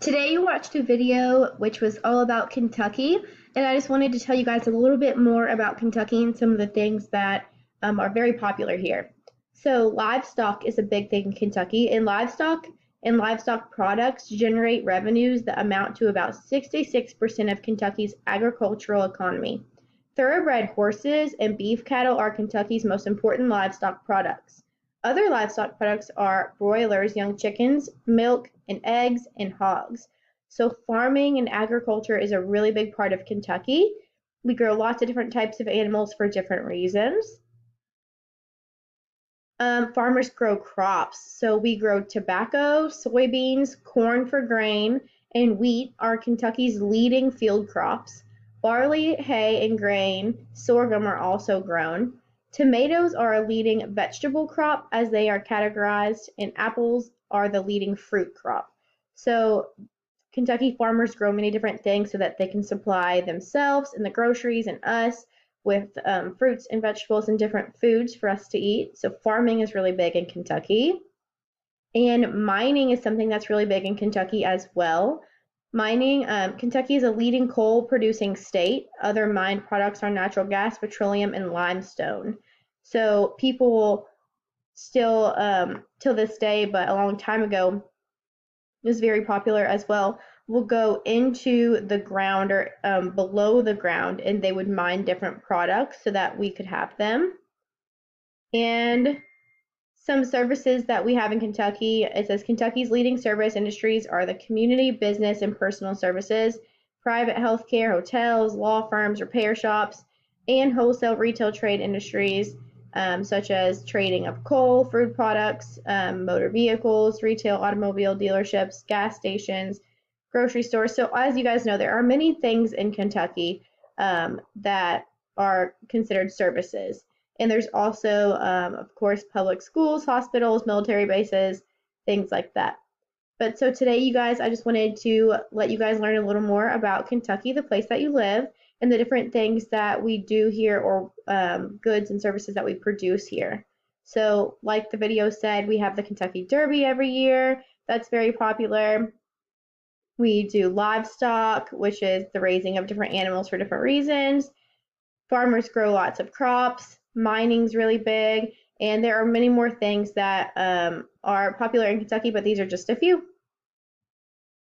Today you watched a video which was all about Kentucky, and I just wanted to tell you guys a little bit more about Kentucky and some of the things that are very popular here. So livestock is a big thing in Kentucky, and livestock products generate revenues that amount to about 66% of Kentucky's agricultural economy. Thoroughbred horses and beef cattle are Kentucky's most important livestock products. Other livestock products are broilers, young chickens, milk and eggs, and hogs. So farming and agriculture is a really big part of Kentucky. We grow lots of different types of animals for different reasons. Farmers grow crops. So we grow tobacco, soybeans, corn for grain, and wheat are Kentucky's leading field crops. Barley, hay, and grain, sorghum are also grown. Tomatoes are a leading vegetable crop as they are categorized, and apples are the leading fruit crop. So Kentucky farmers grow many different things so that they can supply themselves and the groceries and us with fruits and vegetables and different foods for us to eat. So farming is really big in Kentucky. And mining is something that's really big in Kentucky as well. Mining, Kentucky is a leading coal producing state. Other mined products are natural gas, petroleum, and limestone. So people still, till this day, but a long time ago, it was very popular as well, will go into the ground or below the ground, and they would mine different products so that we could have them. And some services that we have in Kentucky, it says Kentucky's leading service industries are the community, business, and personal services, private healthcare, hotels, law firms, repair shops, and wholesale retail trade industries, such as trading of coal, food products, motor vehicles, retail automobile dealerships, gas stations, grocery stores. So as you guys know, there are many things in Kentucky that are considered services. And there's also, of course, public schools, hospitals, military bases, things like that. But so today, you guys, I just wanted to let you guys learn a little more about Kentucky, the place that you live, and the different things that we do here, or goods and services that we produce here. So like the video said, we have the Kentucky Derby every year. That's very popular. We do livestock, which is the raising of different animals for different reasons. Farmers grow lots of crops. Mining's really big. And there are many more things that are popular in Kentucky, but these are just a few.